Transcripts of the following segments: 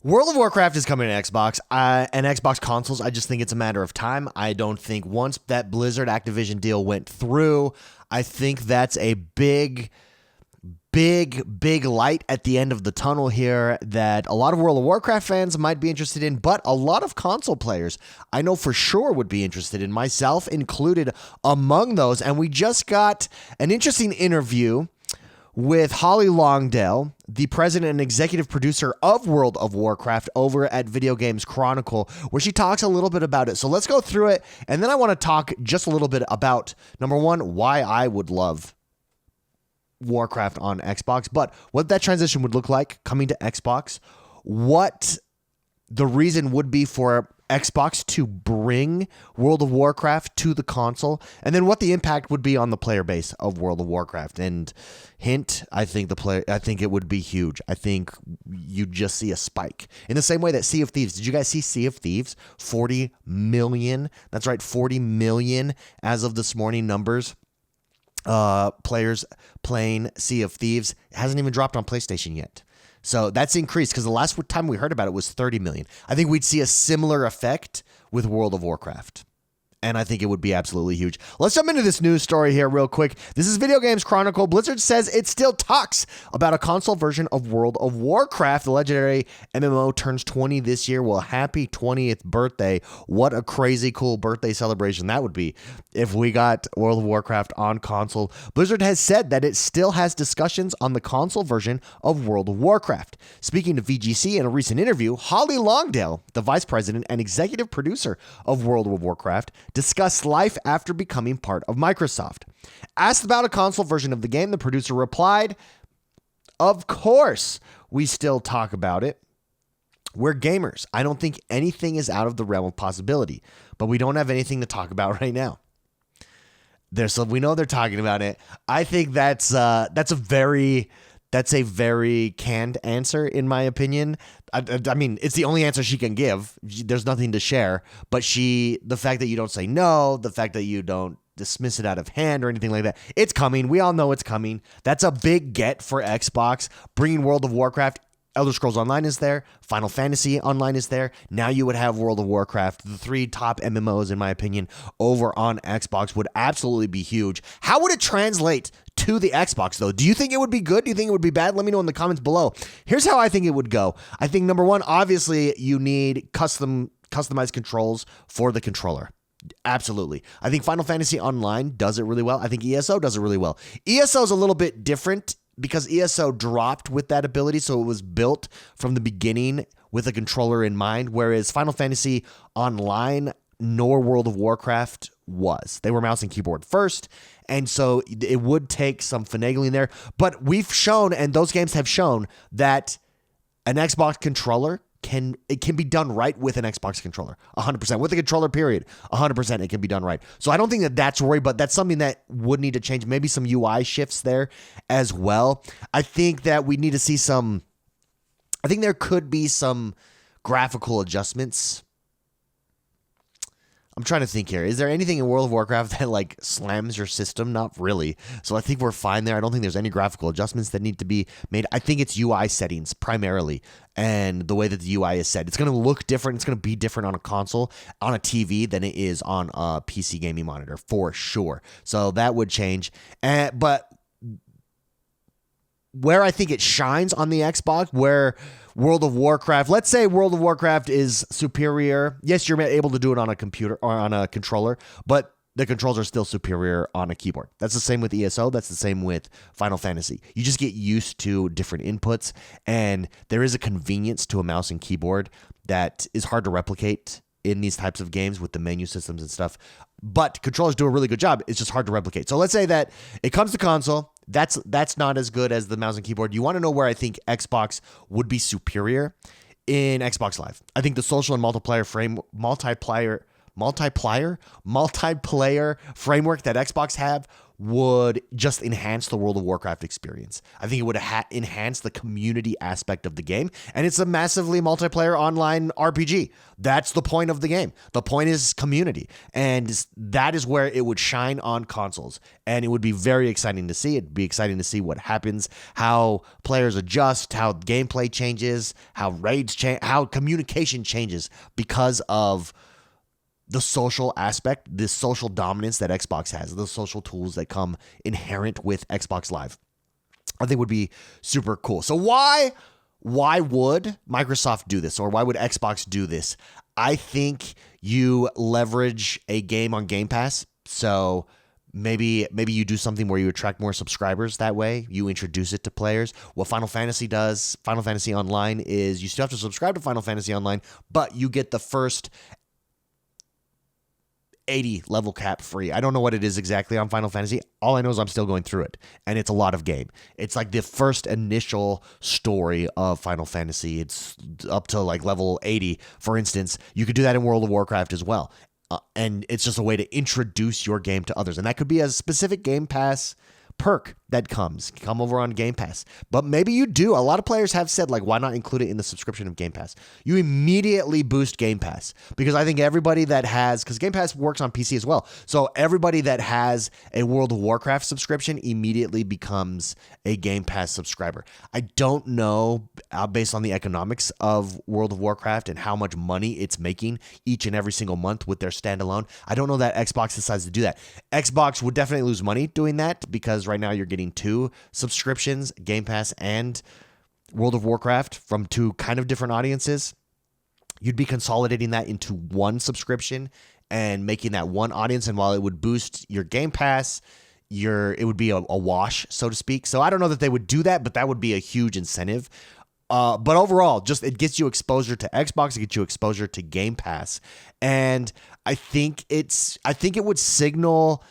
World of Warcraft is coming to Xbox and Xbox consoles. I just think it's a matter of time. I don't think once that Blizzard Activision deal went through, I think that's a big light at the end of the tunnel here that a lot of World of Warcraft fans might be interested in, but a lot of console players I know for sure would be interested in, myself included among those. And we just got an interesting interview with Holly Longdale, the president and executive producer of World of Warcraft over at Video Games Chronicle, where she talks a little bit about it. So let's go through it, and then I want to talk just a little bit about, number one, why I would love Warcraft on Xbox, but what that transition would look like coming to Xbox, what the reason would be for Xbox to bring World of Warcraft to the console, and then what the impact would be on the player base of World of Warcraft. And hint, I think it would be huge. I think you'd just see a spike. In the same way that Sea of Thieves, did you guys see Sea of Thieves? 40 million. That's right, 40 million as of this morning numbers. Players playing Sea of Thieves. It hasn't even dropped on PlayStation yet. So that's increased because the last time we heard about it was 30 million. I think we'd see a similar effect with World of Warcraft. And I think it would be absolutely huge. Let's jump into this news story here real quick. This is Video Games Chronicle. Blizzard says it still talks about a console version of World of Warcraft. The legendary MMO turns 20 this year. Well, happy 20th birthday. What a crazy cool birthday celebration that would be if we got World of Warcraft on console. Blizzard has said that it still has discussions on the console version of World of Warcraft. Speaking to VGC in a recent interview, Holly Longdale, the vice president and executive producer of World of Warcraft, discussed life after becoming part of Microsoft. Asked about a console version of the game, the producer replied, "Of course, we still talk about it. We're gamers. I don't think anything is out of the realm of possibility, but we don't have anything to talk about right now." We know they're talking about it. I think that's a very canned answer, in my opinion. I mean, it's the only answer she can give. There's nothing to share. But the fact that you don't say no, the fact that you don't dismiss it out of hand or anything like that, it's coming. We all know it's coming. That's a big get for Xbox. Bringing World of Warcraft, Elder Scrolls Online is there. Final Fantasy Online is there. Now you would have World of Warcraft. The three top MMOs, in my opinion, over on Xbox would absolutely be huge. How would it translate to the Xbox, though? Do you think it would be good? Do you think it would be bad? Let me know in the comments below. Here's how I think it would go. I think, number one, obviously, you need customized controls for the controller. Absolutely. I think Final Fantasy Online does it really well. I think ESO does it really well. ESO is a little bit different because ESO dropped with that ability, so it was built from the beginning with a controller in mind, whereas Final Fantasy Online nor World of Warcraft was. They were mouse and keyboard first, and so it would take some finagling there. But we've shown, and those games have shown, that an Xbox controller can be done right with an Xbox controller, 100%. With a controller, period, 100% it can be done right. So I don't think that's worry, but that's something that would need to change. Maybe some UI shifts there as well. I think that we need to see I think there could be some graphical adjustments. I'm trying to think here. Is there anything in World of Warcraft that slams your system? Not really. So I think we're fine there. I don't think there's any graphical adjustments that need to be made. I think it's UI settings primarily, and the way that the UI is set. It's going to look different. It's going to be different on a console, on a TV, than it is on a PC gaming monitor, for sure. So that would change. But where I think it shines on the Xbox, where World of Warcraft, let's say World of Warcraft is superior. Yes, you're able to do it on a computer or on a controller, but the controls are still superior on a keyboard. That's the same with ESO. That's the same with Final Fantasy. You just get used to different inputs, and there is a convenience to a mouse and keyboard that is hard to replicate in these types of games with the menu systems and stuff. But controllers do a really good job. It's just hard to replicate. So let's say that it comes to console. That's not as good as the mouse and keyboard. You want to know where I think Xbox would be superior? In Xbox Live. I think the social and multiplayer multiplayer framework that Xbox have would just enhance the World of Warcraft experience. I think it would enhance the community aspect of the game, and it's a massively multiplayer online RPG. That's the point of the game. The point is community, and that is where it would shine on consoles, and it would be very exciting to see. It'd be exciting to see what happens, how players adjust, how gameplay changes, how raids change, how communication changes because of the social aspect, this social dominance that Xbox has, the social tools that come inherent with Xbox Live, I think would be super cool. So why would Microsoft do this, or why would Xbox do this? I think you leverage a game on Game Pass. So maybe you do something where you attract more subscribers that way. You introduce it to players. What Final Fantasy does, Final Fantasy Online, is you still have to subscribe to Final Fantasy Online, but you get the first 80 level cap free. I don't know what it is exactly on Final Fantasy. All I know is I'm still going through it, and it's a lot of game. It's like the first initial story of Final Fantasy. It's up to like level 80, for instance. You could do that in World of Warcraft as well. And it's just a way to introduce your game to others. And that could be a specific Game Pass perk that come over on Game Pass. But maybe you do. A lot of players have said, like, why not include it in the subscription of Game Pass? You immediately boost Game Pass, because I think everybody that has, because Game Pass works on PC as well, so everybody that has a World of Warcraft subscription immediately becomes a Game Pass subscriber. I don't know, based on the economics of World of Warcraft and how much money it's making each and every single month with their standalone, I don't know that Xbox decides to do that. Xbox would definitely lose money doing that, because right now you're getting two subscriptions, Game Pass and World of Warcraft, from two kind of different audiences. You'd be consolidating that into one subscription and making that one audience. And while it would boost your Game Pass, it would be a wash, so to speak. So I don't know that they would do that, but that would be a huge incentive. But overall, just it gets you exposure to Xbox, it gets you exposure to Game Pass. And I think it would signal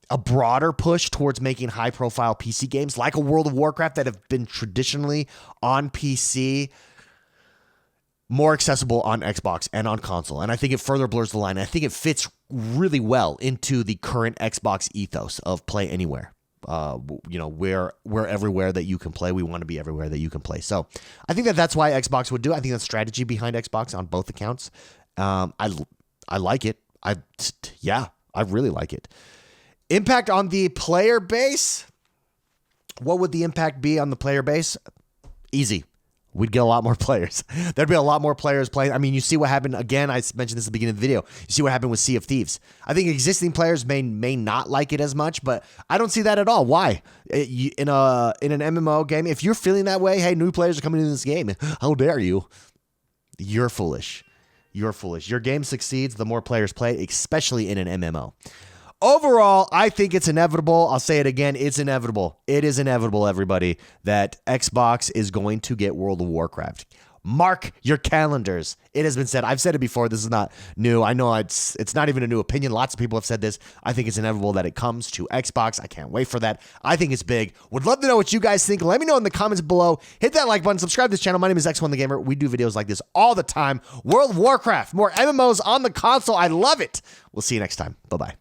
a broader push towards making high-profile PC games like a World of Warcraft that have been traditionally on PC more accessible on Xbox and on console. And I think it further blurs the line. I think it fits really well into the current Xbox ethos of play anywhere. We're everywhere that you can play. We want to be everywhere that you can play. So I think that's why Xbox would do it. I think that's strategy behind Xbox on both accounts. I like it. I really like it. Impact on the player base. What would the impact be on the player base? Easy. We'd get a lot more players. There'd be a lot more players playing. I mean, you see what happened. Again, I mentioned this at the beginning of the video. You see what happened with Sea of Thieves. I think existing players may not like it as much, but I don't see that at all. Why? In an MMO game, if you're feeling that way, hey, new players are coming into this game. How dare you? You're foolish. You're foolish. Your game succeeds the more players play, especially in an MMO. Overall, I think it's inevitable. I'll say it again. It's inevitable. It is inevitable, everybody, that Xbox is going to get World of Warcraft. Mark your calendars. It has been said. I've said it before. This is not new. I know it's not even a new opinion. Lots of people have said this. I think it's inevitable that it comes to Xbox. I can't wait for that. I think it's big. Would love to know what you guys think. Let me know in the comments below. Hit that like button. Subscribe to this channel. My name is X1 the Gamer. We do videos like this all the time. World of Warcraft. More MMOs on the console. I love it. We'll see you next time. Bye-bye.